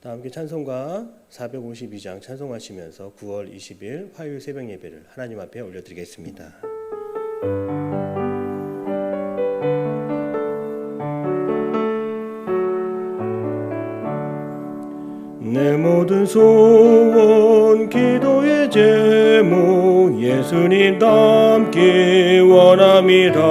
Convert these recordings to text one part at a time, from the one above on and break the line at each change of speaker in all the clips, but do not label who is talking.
다 함께 찬송가 452장 찬송하시면서 9월 20일 화요일 새벽 예배를 하나님 앞에 올려드리겠습니다. 내 모든 소원 기도의 제목 예수님 닮기 원함이라.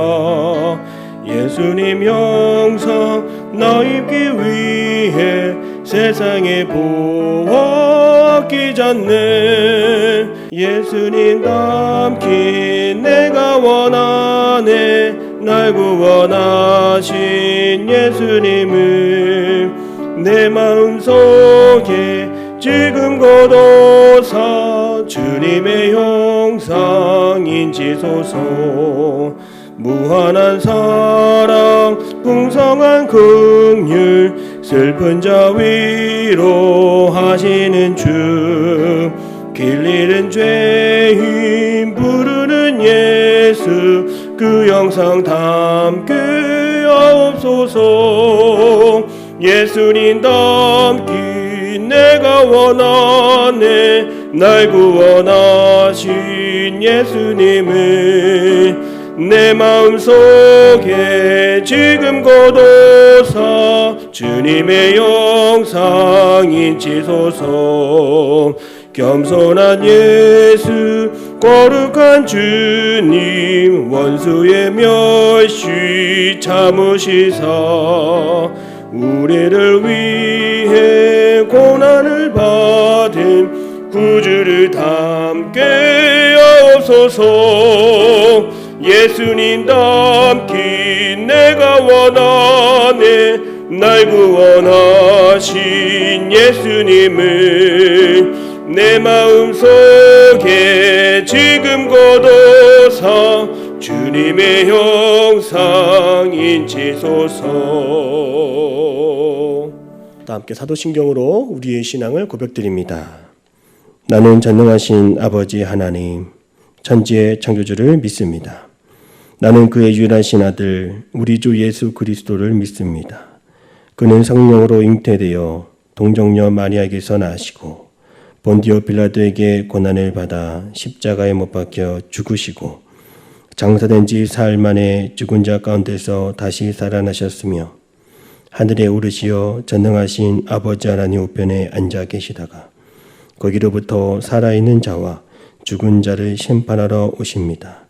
예수님 영상 나 입기 위해 세상에 보아 끼잖네. 예수님 닮기 내가 원하네. 날 구원하신 예수님을 내 마음속에 지금 거둬서 주님의 형상 인치소서. 무한한 사랑 풍성한 긍휼 슬픈 자 위로하시는 주. 길 잃은 죄인 부르는 예수 그 영상 담게 하옵소서. 예수님 닮기 내가 원하네. 날 구원하신 예수님을 내 마음속에 지금 거둬서 주님의 영상 인치소서. 겸손한 예수 거룩한 주님 원수의 멸시 참으시사 우리를 위해 고난을 받은 구주를 담게 하옵소서. 예수님 닮기 내가 원하네. 날 구원하신 예수님을 내 마음속에 지금 거둬서 주님의 형상 인치소서. 다 함께 사도신경으로 우리의 신앙을 고백드립니다. 나는 전능하신 아버지 하나님 천지의 창조주를 믿습니다. 나는 그의 유일하신 아들 우리 주 예수 그리스도를 믿습니다. 그는 성령으로 잉태되어 동정녀 마리아에게서 나시고 본디오 빌라도에게 고난을 받아 십자가에 못 박혀 죽으시고 장사된 지 사흘 만에 죽은 자 가운데서 다시 살아나셨으며 하늘에 오르시어 전능하신 아버지 하나님 우편에 앉아 계시다가 거기로부터 살아있는 자와 죽은 자를 심판하러 오십니다.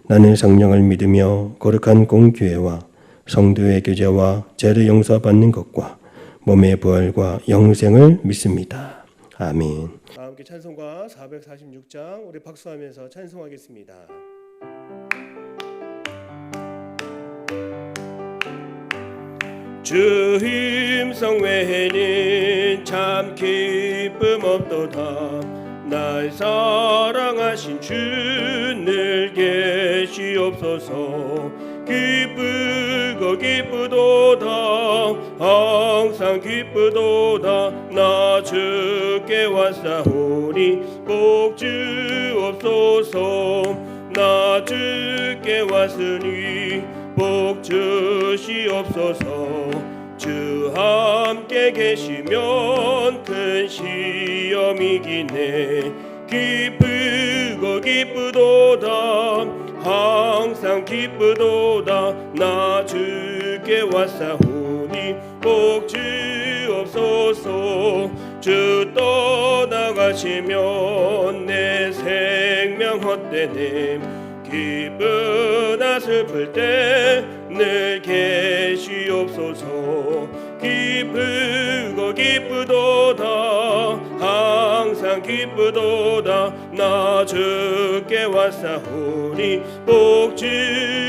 나는 성령을 믿으며 거룩한 공교회와 성도의 교제와 죄를 용서받는 것과 몸의 부활과 영생을 믿습니다. 아멘. 함께 찬송가 446장 우리 박수하면서 찬송하겠습니다. 주 힘성 외에는 참 기쁨 없도다. 날 사랑하신 주 늘 계시옵소서. 기쁘고 기쁘도다 항상 기쁘도다. 나 주께 왔사오니 복 주옵소서. 나 주께 왔으니 복 주시옵소서. 주 함께 계시면 큰 시험이기네. 기쁘고 기쁘도다 항상 기쁘도다. 나 주께 왔사오니 복 주옵소서. 주 떠나가시면 내 생명 헛되네. 기쁘나 슬플 때 늘 계시옵소서. 기쁘고 기쁘도다 항상 기쁘도다. 나 주께 왔사오니 복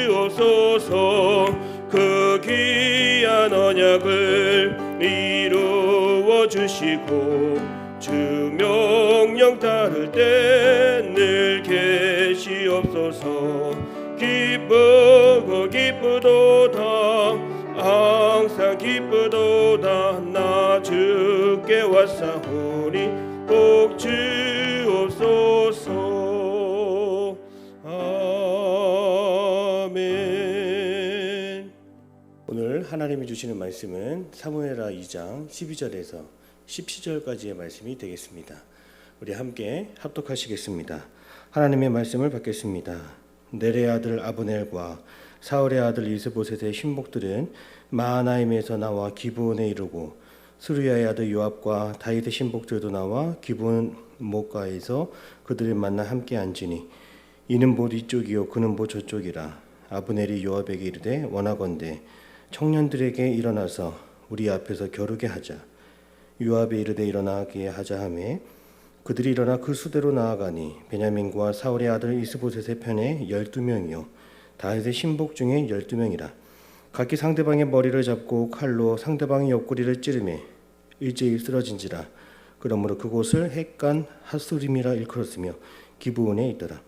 주옵소서. 그 귀한 언약을 이루어 주시고 주 명령 따를 때 늘 계시옵소서. 기쁘고 기쁘도다 항상 기쁘도다. 나 주께 왔사오니 복 주옵소서. 아멘. 오늘 하나님이 주시는 말씀은 사무엘하 2장 12절에서 17절까지의 말씀이 되겠습니다. 우리 함께 합독하시겠습니다. 하나님의 말씀을 받겠습니다. 넬의 아들 아브넬과 사울의 아들 이스보셋의 신복들은 마하나임에서 나와 기브온에 이르고 스루야의 아들 요압과 다윗의 신복들도 나와 기브온 목가에서 그들을 만나 함께 앉으니 이는 곧 이쪽이요 그는 곧 저쪽이라. 아브넬이 요압에게 이르되 원하건대 청년들에게 일어나서 우리 앞에서 겨루게 하자. 요압이 이르되 일어나게 하자 하매 그들이 일어나 그 수대로 나아가니 베냐민과 사울의 아들 이스보셋의 편에 12명이요 다윗의 신복 중에 12명이라. 각기 상대방의 머리를 잡고 칼로 상대방의 옆구리를 찌르매 일제히 쓰러진지라. 그러므로 그곳을 헷간 핫수림이라 일컬었으며 기브온에 있더라.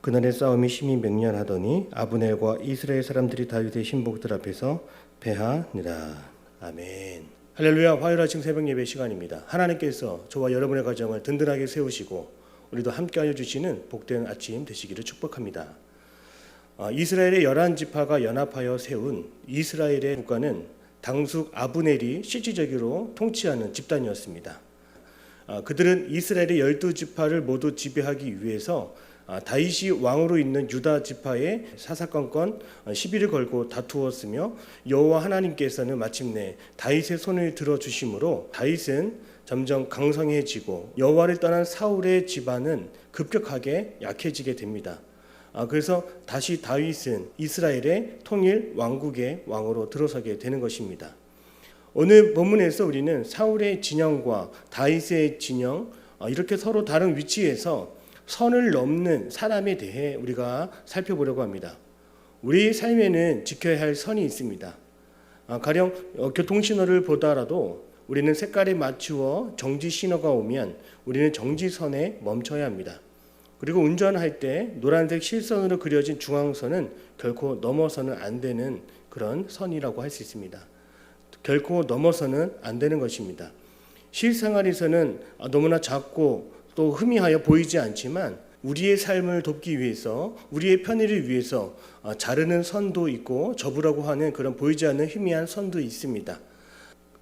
그날의 싸움이 심히 맹렬하더니 아브넬과 이스라엘 사람들이 다윗의 신복들 앞에서 패하니라. 아멘. 할렐루야. 화요일 아침 새벽 예배 시간입니다. 하나님께서 저와 여러분의 가정을 든든하게 세우시고 우리도 함께하여 주시는 복된 아침 되시기를 축복합니다. 이스라엘의 11지파가 연합하여 세운 이스라엘의 국가는 당숙 아브넬이 실질적으로 통치하는 집단이었습니다. 그들은 이스라엘의 12지파를 모두 지배하기 위해서 다윗이 왕으로 있는 유다 지파에 사사건건 시비를 걸고 다투었으며 여호와 하나님께서는 마침내 다윗의 손을 들어주심으로 다윗은 점점 강성해지고 여호와를 떠난 사울의 집안은 급격하게 약해지게 됩니다. 그래서 다시 다윗은 이스라엘의 통일 왕국의 왕으로 들어서게 되는 것입니다. 오늘 본문에서 우리는 사울의 진영과 다윗의 진영, 이렇게 서로 다른 위치에서 선을 넘는 사람에 대해 우리가 살펴보려고 합니다. 우리 삶에는 지켜야 할 선이 있습니다. 가령 교통신호를 보더라도 우리는 색깔에 맞추어 정지 신호가 오면 우리는 정지선에 멈춰야 합니다. 그리고 운전할 때 노란색 실선으로 그려진 중앙선은 결코 넘어서는 안 되는 그런 선이라고 할 수 있습니다. 결코 넘어서는 안 되는 것입니다. 실생활에서는 너무나 작고 또 희미하여 보이지 않지만 우리의 삶을 돕기 위해서 우리의 편의를 위해서 자르는 선도 있고 접으라고 하는 그런 보이지 않는 희미한 선도 있습니다.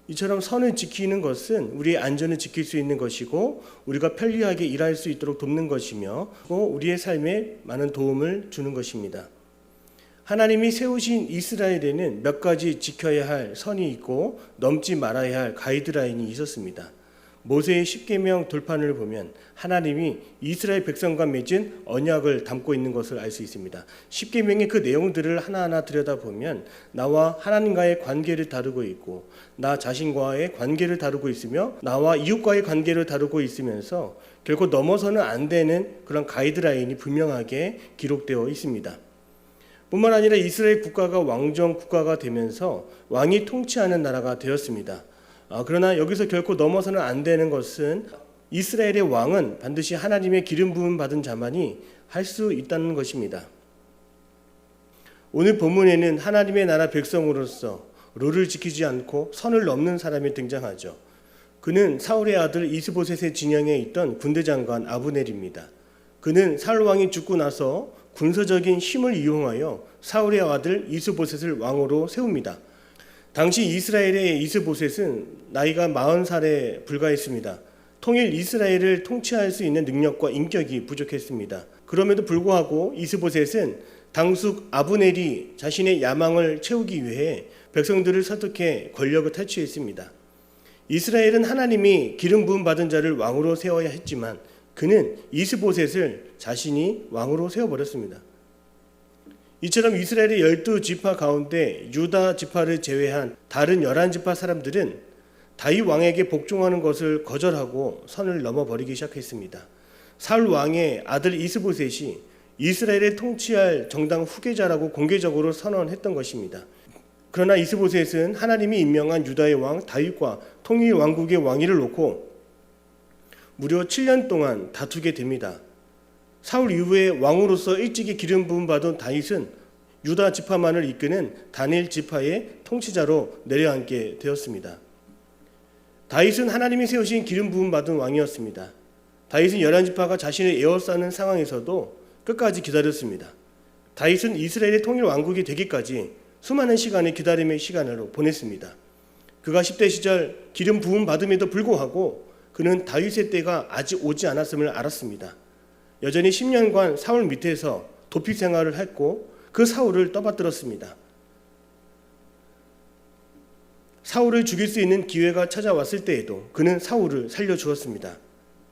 이처럼 선을 지키는 것은 우리의 안전을 지킬 수 있는 것이고 우리가 편리하게 일할 수 있도록 돕는 것이며 또 우리의 삶에 많은 도움을 주는 것입니다. 하나님이 세우신 이스라엘에는 몇 가지 지켜야 할 선이 있고 넘지 말아야 할 가이드라인이 있었습니다. 모세의 십계명 돌판을 보면 하나님이 이스라엘 백성과 맺은 언약을 담고 있는 것을 알 수 있습니다. 십계명의 그 내용들을 하나하나 들여다보면 나와 하나님과의 관계를 다루고 있고 나 자신과의 관계를 다루고 있으며 나와 이웃과의 관계를 다루고 있으면서 결코 넘어서는 안 되는 그런 가이드라인이 분명하게 기록되어 있습니다. 뿐만 아니라 이스라엘 국가가 왕정 국가가 되면서 왕이 통치하는 나라가 되었습니다. 그러나 여기서 결코 넘어서는 안 되는 것은 이스라엘의 왕은 반드시 하나님의 기름 부음 받은 자만이 할 수 있다는 것입니다. 오늘 본문에는 하나님의 나라 백성으로서 룰을 지키지 않고 선을 넘는 사람이 등장하죠. 그는 사울의 아들 이스보셋의 진영에 있던 군대장관 아브넬입니다. 그는 사울 왕이 죽고 나서 군사적인 힘을 이용하여 사울의 아들 이스보셋을 왕으로 세웁니다. 당시 이스라엘의 이스보셋은 나이가 40살에 불과했습니다. 통일 이스라엘을 통치할 수 있는 능력과 인격이 부족했습니다. 그럼에도 불구하고 이스보셋은 당숙 아브넬이 자신의 야망을 채우기 위해 백성들을 설득해 권력을 탈취했습니다. 이스라엘은 하나님이 기름 부음 받은 자를 왕으로 세워야 했지만 그는 이스보셋을 자신이 왕으로 세워버렸습니다. 이처럼 이스라엘의 12지파 가운데 유다 지파를 제외한 다른 11지파 사람들은 다윗 왕에게 복종하는 것을 거절하고 선을 넘어버리기 시작했습니다. 사울 왕의 아들 이스보셋이 이스라엘을 통치할 정당 후계자라고 공개적으로 선언했던 것입니다. 그러나 이스보셋은 하나님이 임명한 유다의 왕 다윗과 통일 왕국의 왕위를 놓고 무려 7년 동안 다투게 됩니다. 사울 이후에 왕으로서 일찍이 기름 부음 받은 다윗은 유다 지파만을 이끄는 다니엘 지파의 통치자로 내려앉게 되었습니다. 다윗은 하나님이 세우신 기름 부음 받은 왕이었습니다. 다윗은 11지파가 자신을 에워싸는 상황에서도 끝까지 기다렸습니다. 다윗은 이스라엘의 통일 왕국이 되기까지 수많은 시간을 기다림의 시간으로 보냈습니다. 그가 10대 시절 기름 부음 받음에도 불구하고 그는 다윗의 때가 아직 오지 않았음을 알았습니다. 여전히 10년간 사울 밑에서 도피 생활을 했고 그 사울을 떠받들었습니다. 사울을 죽일 수 있는 기회가 찾아왔을 때에도 그는 사울을 살려주었습니다.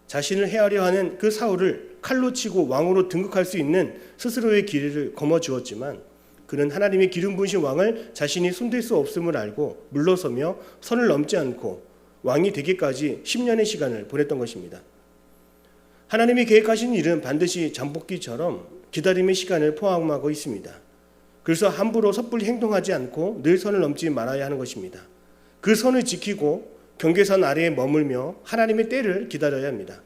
자신을 해하려 하는 그 사울을 칼로 치고 왕으로 등극할 수 있는 스스로의 길을 거머쥐었지만 그는 하나님의 기름 부으신 왕을 자신이 손댈 수 없음을 알고 물러서며 선을 넘지 않고 왕이 되기까지 10년의 시간을 보냈던 것입니다. 하나님이 계획하신 일은 반드시 잠복기처럼 기다림의 시간을 포함하고 있습니다. 그래서 함부로 섣불리 행동하지 않고 늘 선을 넘지 말아야 하는 것입니다. 그 선을 지키고 경계선 아래에 머물며 하나님의 때를 기다려야 합니다.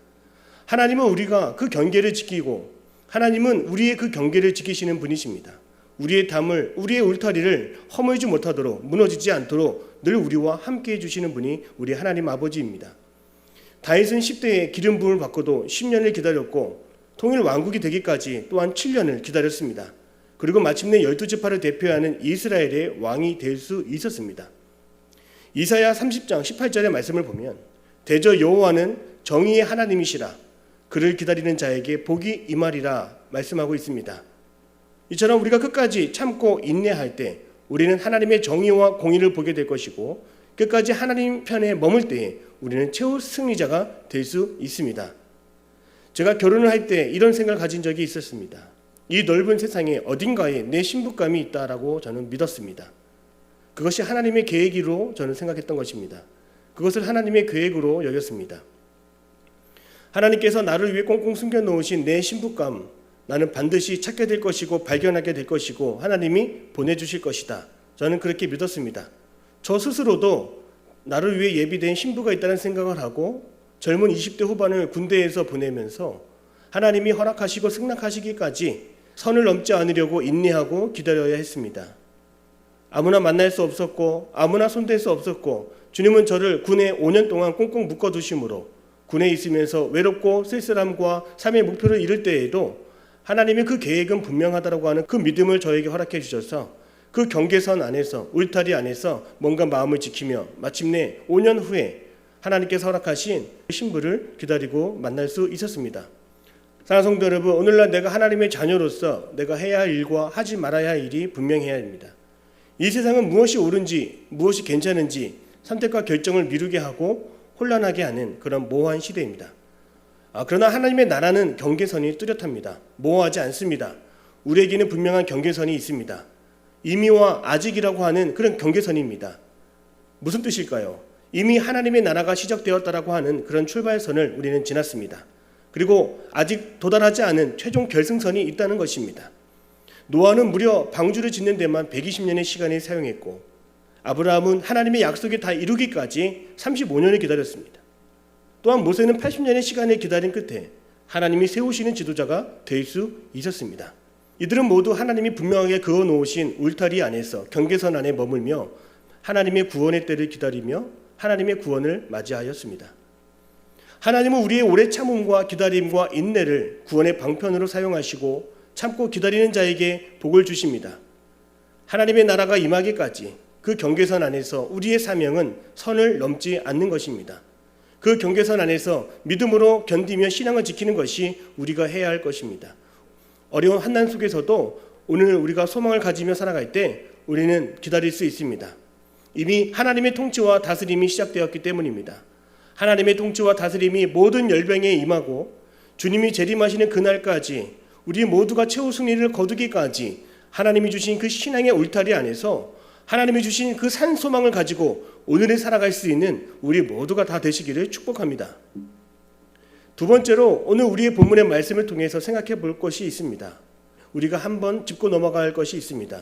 하나님은 우리가 그 경계를 지키고 하나님은 우리의 그 경계를 지키시는 분이십니다. 우리의 담을, 우리의 울타리를 허물지 못하도록 무너지지 않도록 늘 우리와 함께 해주시는 분이 우리 하나님 아버지입니다. 다윗은 10대에 기름 부음을 받고도 10년을 기다렸고 통일 왕국이 되기까지 또한 7년을 기다렸습니다. 그리고 마침내 12지파를 대표하는 이스라엘의 왕이 될 수 있었습니다. 이사야 30장 18절의 말씀을 보면 대저 여호와는 정의의 하나님이시라 그를 기다리는 자에게 복이 임하리라 말씀하고 있습니다. 이처럼 우리가 끝까지 참고 인내할 때 우리는 하나님의 정의와 공의를 보게 될 것이고 끝까지 하나님 편에 머물 때에 우리는 최후 승리자가 될 수 있습니다. 제가 결혼을 할 때 이런 생각을 가진 적이 있었습니다. 이 넓은 세상에 어딘가에 내 신부감이 있다라고 저는 믿었습니다. 그것이 하나님의 계획으로 저는 생각했던 것입니다. 그것을 하나님의 계획으로 여겼습니다. 하나님께서 나를 위해 꽁꽁 숨겨놓으신 내 신부감, 나는 반드시 찾게 될 것이고 발견하게 될 것이고 하나님이 보내주실 것이다. 저는 그렇게 믿었습니다. 저 스스로도 나를 위해 예비된 신부가 있다는 생각을 하고 젊은 20대 후반을 군대에서 보내면서 하나님이 허락하시고 승낙하시기까지 선을 넘지 않으려고 인내하고 기다려야 했습니다. 아무나 만날 수 없었고 아무나 손댈 수 없었고 주님은 저를 군에 5년 동안 꽁꽁 묶어두심으로 군에 있으면서 외롭고 쓸쓸함과 삶의 목표를 이룰 때에도 하나님의 그 계획은 분명하다고 하는 그 믿음을 저에게 허락해 주셔서 그 경계선 안에서 울타리 안에서 뭔가 마음을 지키며 마침내 5년 후에 하나님께서 허락하신 신부를 기다리고 만날 수 있었습니다. 사랑하는 성도 여러분, 오늘날 내가 하나님의 자녀로서 내가 해야 할 일과 하지 말아야 할 일이 분명해야 합니다. 이 세상은 무엇이 옳은지 무엇이 괜찮은지 선택과 결정을 미루게 하고 혼란하게 하는 그런 모호한 시대입니다. 그러나 하나님의 나라는 경계선이 뚜렷합니다. 모호하지 않습니다. 우리에게는 분명한 경계선이 있습니다. 이미와 아직이라고 하는 그런 경계선입니다. 무슨 뜻일까요? 이미 하나님의 나라가 시작되었다라고 하는 그런 출발선을 우리는 지났습니다. 그리고 아직 도달하지 않은 최종 결승선이 있다는 것입니다. 노아는 무려 방주를 짓는 데만 120년의 시간을 사용했고 아브라함은 하나님의 약속이 다 이루기까지 35년을 기다렸습니다. 또한 모세는 80년의 시간을 기다린 끝에 하나님이 세우시는 지도자가 될 수 있었습니다. 이들은 모두 하나님이 분명하게 그어놓으신 울타리 안에서 경계선 안에 머물며 하나님의 구원의 때를 기다리며 하나님의 구원을 맞이하였습니다. 하나님은 우리의 오래 참음과 기다림과 인내를 구원의 방편으로 사용하시고 참고 기다리는 자에게 복을 주십니다. 하나님의 나라가 임하기까지 그 경계선 안에서 우리의 사명은 선을 넘지 않는 것입니다. 그 경계선 안에서 믿음으로 견디며 신앙을 지키는 것이 우리가 해야 할 것입니다. 어려운 환난 속에서도 오늘 우리가 소망을 가지며 살아갈 때 우리는 기다릴 수 있습니다. 이미 하나님의 통치와 다스림이 시작되었기 때문입니다. 하나님의 통치와 다스림이 모든 열병에 임하고 주님이 재림하시는 그날까지 우리 모두가 최후 승리를 거두기까지 하나님이 주신 그 신앙의 울타리 안에서 하나님이 주신 그 산 소망을 가지고 오늘을 살아갈 수 있는 우리 모두가 다 되시기를 축복합니다. 두 번째로 오늘 우리의 본문의 말씀을 통해서 생각해 볼 것이 있습니다. 우리가 한번 짚고 넘어갈 것이 있습니다.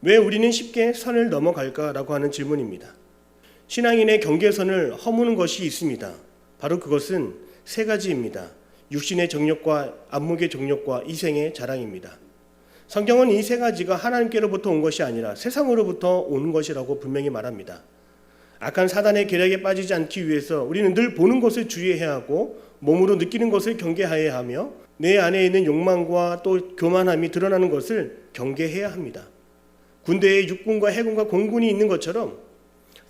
왜 우리는 쉽게 선을 넘어갈까라고 하는 질문입니다. 신앙인의 경계선을 허무는 것이 있습니다. 바로 그것은 세 가지입니다. 육신의 정욕과 안목의 정욕과 이생의 자랑입니다. 성경은 이 세 가지가 하나님께로부터 온 것이 아니라 세상으로부터 온 것이라고 분명히 말합니다. 악한 사단의 계략에 빠지지 않기 위해서 우리는 늘 보는 것을 주의해야 하고 몸으로 느끼는 것을 경계해야 하며 내 안에 있는 욕망과 또 교만함이 드러나는 것을 경계해야 합니다. 군대에 육군과 해군과 공군이 있는 것처럼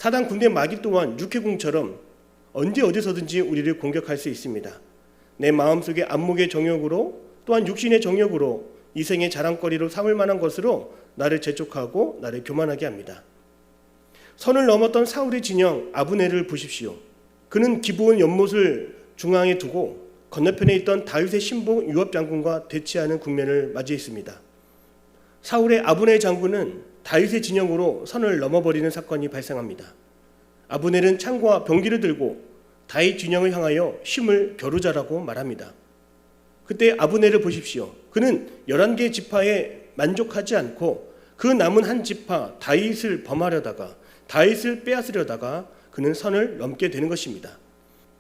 사단 군대 마귀 또한 육해공처럼 언제 어디서든지 우리를 공격할 수 있습니다. 내 마음속에 안목의 정욕으로 또한 육신의 정욕으로 이생의 자랑거리로 삼을 만한 것으로 나를 재촉하고 나를 교만하게 합니다. 선을 넘었던 사울의 진영 아브넬을 보십시오. 그는 기브온 연못을 중앙에 두고 건너편에 있던 다윗의 신복 요압 장군과 대치하는 국면을 맞이했습니다. 사울의 아브넬 장군은 다윗의 진영으로 선을 넘어버리는 사건이 발생합니다. 아브넬은 창과 병기를 들고 다윗 진영을 향하여 힘을 겨루자라고 말합니다. 그때 아브넬을 보십시오. 그는 11개의 지파에 만족하지 않고 그 남은 한 지파 다윗을 범하려다가 다윗을 빼앗으려다가 그는 선을 넘게 되는 것입니다.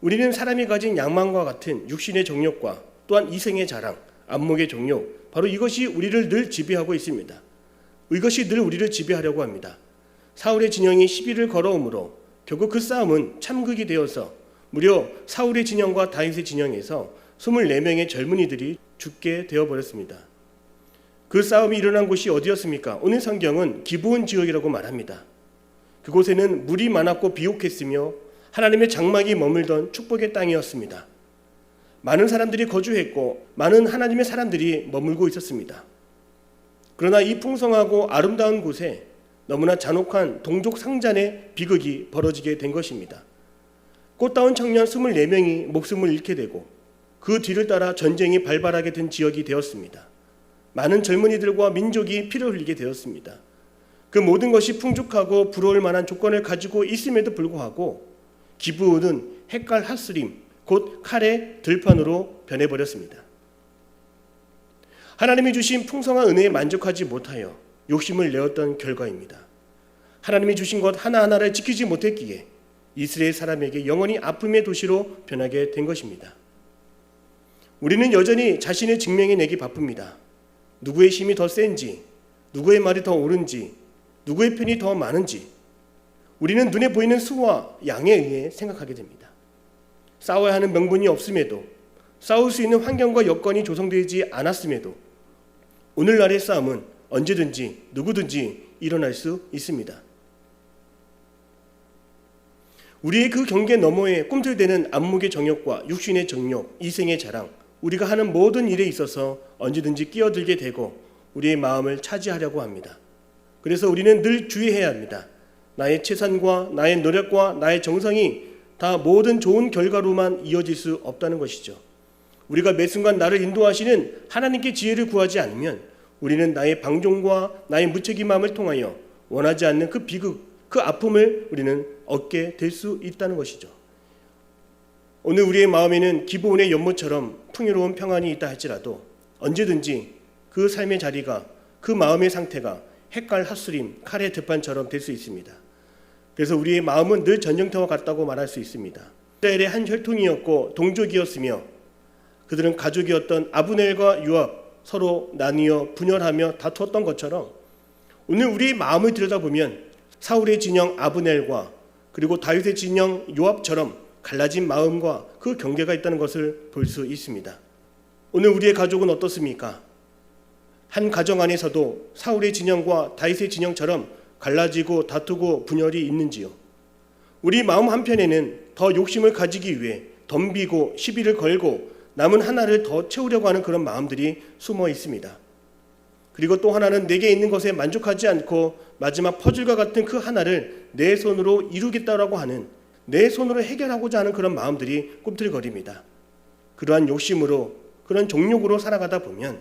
우리는 사람이 가진 양망과 같은 육신의 정욕과 또한 이생의 자랑, 안목의 정욕, 바로 이것이 우리를 늘 지배하고 있습니다. 이것이 늘 우리를 지배하려고 합니다. 사울의 진영이 시비를 걸어오므로 결국 그 싸움은 참극이 되어서 무려 사울의 진영과 다윗의 진영에서 24명의 젊은이들이 죽게 되어버렸습니다. 그 싸움이 일어난 곳이 어디였습니까? 오늘 성경은 기브온 지역이라고 말합니다. 그곳에는 물이 많았고 비옥했으며 하나님의 장막이 머물던 축복의 땅이었습니다. 많은 사람들이 거주했고 많은 하나님의 사람들이 머물고 있었습니다. 그러나 이 풍성하고 아름다운 곳에 너무나 잔혹한 동족 상잔의 비극이 벌어지게 된 것입니다. 꽃다운 청년 24명이 목숨을 잃게 되고 그 뒤를 따라 전쟁이 발발하게 된 지역이 되었습니다. 많은 젊은이들과 민족이 피를 흘리게 되었습니다. 그 모든 것이 풍족하고 부러울 만한 조건을 가지고 있음에도 불구하고 기브온은 헷갈 핫스림, 곧 칼의 들판으로 변해버렸습니다. 하나님이 주신 풍성한 은혜에 만족하지 못하여 욕심을 내었던 결과입니다. 하나님이 주신 것 하나하나를 지키지 못했기에 이스라엘 사람에게 영원히 아픔의 도시로 변하게 된 것입니다. 우리는 여전히 자신을 증명해내기 바쁩니다. 누구의 힘이 더 센지, 누구의 말이 더 옳은지, 누구의 편이 더 많은지 우리는 눈에 보이는 수와 양에 의해 생각하게 됩니다. 싸워야 하는 명분이 없음에도, 싸울 수 있는 환경과 여건이 조성되지 않았음에도 오늘날의 싸움은 언제든지 누구든지 일어날 수 있습니다. 우리의 그 경계 너머에 꿈틀대는 안목의 정욕과 육신의 정욕, 이생의 자랑, 우리가 하는 모든 일에 있어서 언제든지 끼어들게 되고 우리의 마음을 차지하려고 합니다. 그래서 우리는 늘 주의해야 합니다. 나의 최선과 나의 노력과 나의 정성이 다 모든 좋은 결과로만 이어질 수 없다는 것이죠. 우리가 매 순간 나를 인도하시는 하나님께 지혜를 구하지 않으면 우리는 나의 방종과 나의 무책임함을 통하여 원하지 않는 그 비극, 그 아픔을 우리는 얻게 될 수 있다는 것이죠. 오늘 우리의 마음에는 기브온의 연못처럼 풍요로운 평안이 있다 할지라도 언제든지 그 삶의 자리가, 그 마음의 상태가 헷갈 핫스림, 칼의 들판처럼 될 수 있습니다. 그래서 우리의 마음은 늘 전쟁터와 같다고 말할 수 있습니다. 이스라엘의 한 혈통이었고 동족이었으며 그들은 가족이었던 아브넬과 요압 서로 나뉘어 분열하며 다투었던 것처럼 오늘 우리의 마음을 들여다보면 사울의 진영 아브넬과 그리고 다윗의 진영 요압처럼 갈라진 마음과 그 경계가 있다는 것을 볼 수 있습니다. 오늘 우리의 가족은 어떻습니까? 한 가정 안에서도 사울의 진영과 다윗의 진영처럼 갈라지고 다투고 분열이 있는지요? 우리 마음 한편에는 더 욕심을 가지기 위해 덤비고 시비를 걸고 남은 하나를 더 채우려고 하는 그런 마음들이 숨어 있습니다. 그리고 또 하나는 내게 있는 것에 만족하지 않고 마지막 퍼즐과 같은 그 하나를 내 손으로 이루겠다라고 하는, 내 손으로 해결하고자 하는 그런 마음들이 꿈틀거립니다. 그러한 욕심으로, 그런 정욕으로 살아가다 보면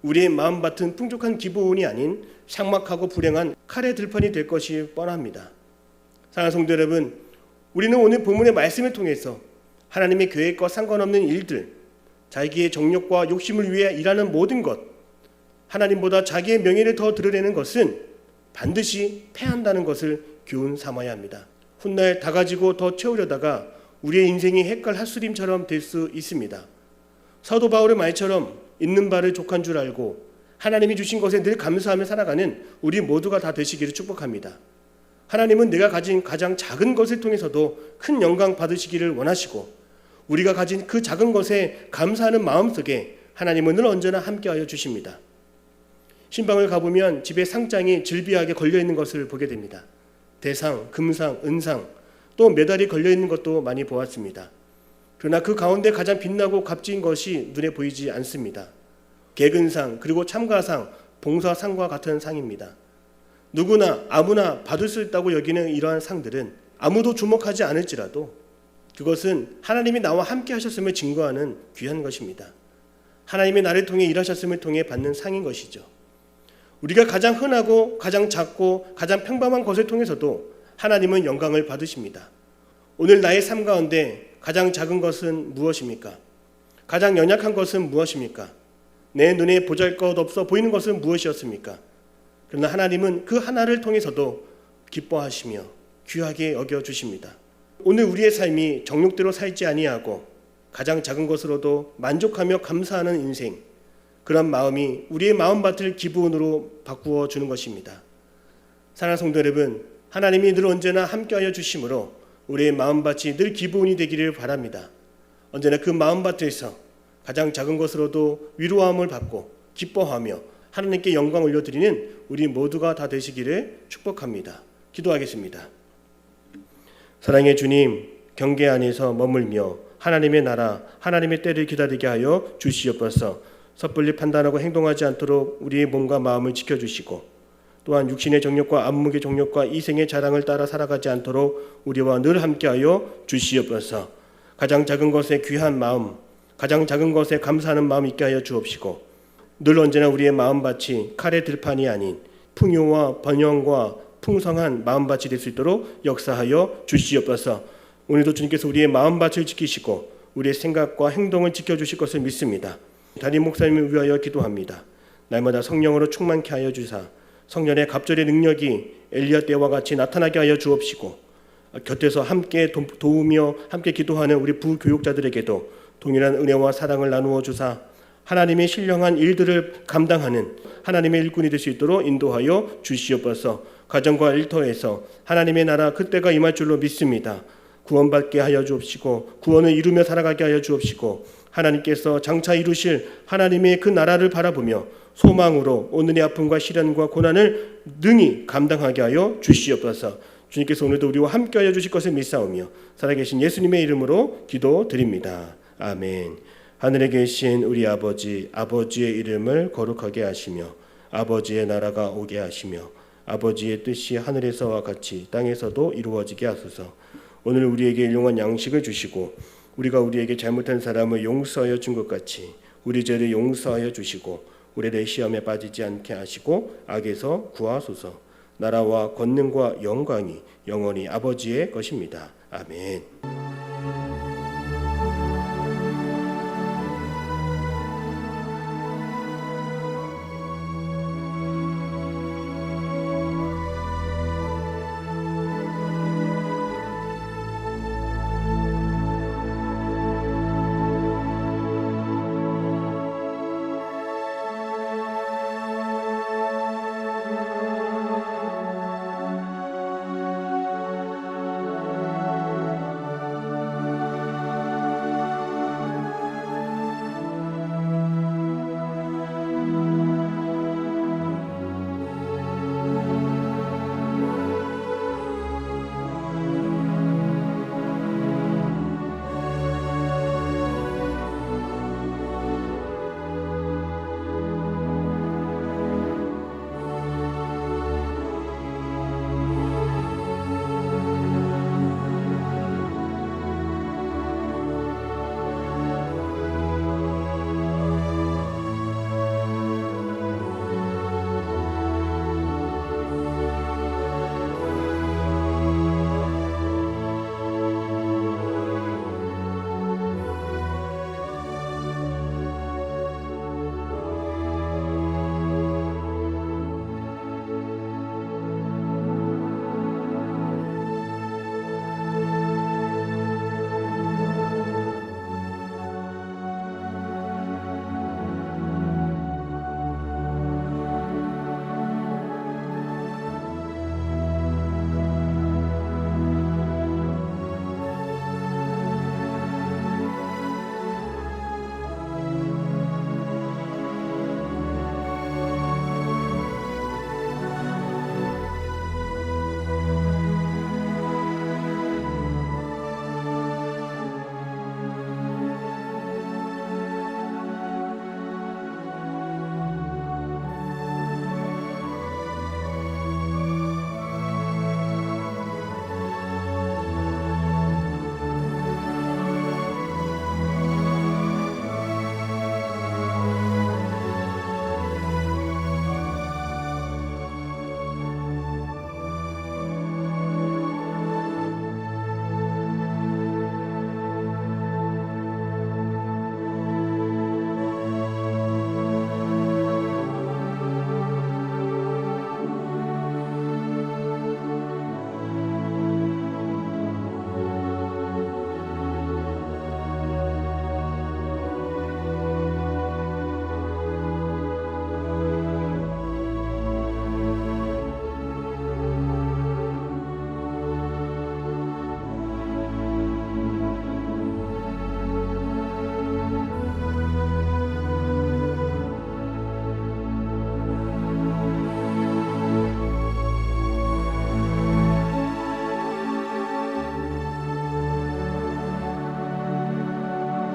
우리의 마음밭은 풍족한 기브온이 아닌 삭막하고 불행한 칼의 들판이 될 것이 뻔합니다. 사랑하는 성도 여러분, 우리는 오늘 본문의 말씀을 통해서 하나님의 계획과 상관없는 일들, 자기의 정욕과 욕심을 위해 일하는 모든 것, 하나님보다 자기의 명예를 더 드러내는 것은 반드시 패한다는 것을 교훈 삼아야 합니다. 훗날 다 가지고 더 채우려다가 우리의 인생이 헷갈 핫스림처럼 될 수 있습니다. 사도 바울의 말처럼 있는 바를 족한 줄 알고 하나님이 주신 것에 늘 감사하며 살아가는 우리 모두가 다 되시기를 축복합니다. 하나님은 내가 가진 가장 작은 것을 통해서도 큰 영광 받으시기를 원하시고 우리가 가진 그 작은 것에 감사하는 마음속에 하나님은 늘 언제나 함께하여 주십니다. 신방을 가보면 집에 상장이 질비하게 걸려있는 것을 보게 됩니다. 대상, 금상, 은상, 또 메달이 걸려있는 것도 많이 보았습니다. 그러나 그 가운데 가장 빛나고 값진 것이 눈에 보이지 않습니다. 개근상, 그리고 참가상, 봉사상과 같은 상입니다. 누구나 아무나 받을 수 있다고 여기는 이러한 상들은 아무도 주목하지 않을지라도 그것은 하나님이 나와 함께 하셨음을 증거하는 귀한 것입니다. 하나님이 나를 통해 일하셨음을 통해 받는 상인 것이죠. 우리가 가장 흔하고 가장 작고 가장 평범한 것을 통해서도 하나님은 영광을 받으십니다. 오늘 나의 삶 가운데 가장 작은 것은 무엇입니까? 가장 연약한 것은 무엇입니까? 내 눈에 보잘것없어 보이는 것은 무엇이었습니까? 그러나 하나님은 그 하나를 통해서도 기뻐하시며 귀하게 여겨주십니다. 오늘 우리의 삶이 정욕대로 살지 아니하고 가장 작은 것으로도 만족하며 감사하는 인생, 그런 마음이 우리의 마음밭을 기부원으로 바꾸어 주는 것입니다. 사랑하는 성도 여러분, 하나님이 늘 언제나 함께하여 주심으로 우리의 마음밭이 늘 기부원이 되기를 바랍니다. 언제나 그 마음밭에서 가장 작은 것으로도 위로함을 받고 기뻐하며 하나님께 영광 올려드리는 우리 모두가 다 되시기를 축복합니다. 기도하겠습니다. 사랑의 주님, 경계 안에서 머물며 하나님의 나라, 하나님의 때를 기다리게 하여 주시옵소서. 섣불리 판단하고 행동하지 않도록 우리의 몸과 마음을 지켜주시고 또한 육신의 정욕과 안목의 정욕과 이생의 자랑을 따라 살아가지 않도록 우리와 늘 함께하여 주시옵소서. 가장 작은 것에 귀한 마음, 가장 작은 것에 감사하는 마음 있게 하여 주옵시고 늘 언제나 우리의 마음밭이 칼의 들판이 아닌 풍요와 번영과 풍성한 마음밭이 될 수 있도록 역사하여 주시옵소서. 오늘도 주님께서 우리의 마음밭을 지키시고 우리의 생각과 행동을 지켜주실 것을 믿습니다. 담임 목사님을 위하여 기도합니다. 날마다 성령으로 충만케 하여 주사 성령의 갑절의 능력이 엘리야 때와 같이 나타나게 하여 주옵시고 곁에서 함께 도우며 함께 기도하는 우리 부교육자들에게도 동일한 은혜와 사랑을 나누어 주사 하나님의 신령한 일들을 감당하는 하나님의 일꾼이 될 수 있도록 인도하여 주시옵소서. 가정과 일터에서 하나님의 나라 그때가 임할 줄로 믿습니다. 구원받게 하여 주옵시고 구원을 이루며 살아가게 하여 주옵시고 하나님께서 장차 이루실 하나님의 그 나라를 바라보며 소망으로 오늘의 아픔과 시련과 고난을 능히 감당하게 하여 주시옵소서. 주님께서 오늘도 우리와 함께하여 주실 것을 믿사오며 살아계신 예수님의 이름으로 기도드립니다. 아멘. 하늘에 계신 우리 아버지, 아버지의 이름을 거룩하게 하시며 아버지의 나라가 오게 하시며 아버지의 뜻이 하늘에서와 같이 땅에서도 이루어지게 하소서. 오늘 우리에게 일용할 양식을 주시고 우리가 우리에게 잘못한 사람을 용서하여 준 것 같이 우리 죄를 용서하여 주시고 우리를 시험에 빠지지 않게 하시고 악에서 구하소서. 나라와 권능과 영광이 영원히 아버지의 것입니다. 아멘.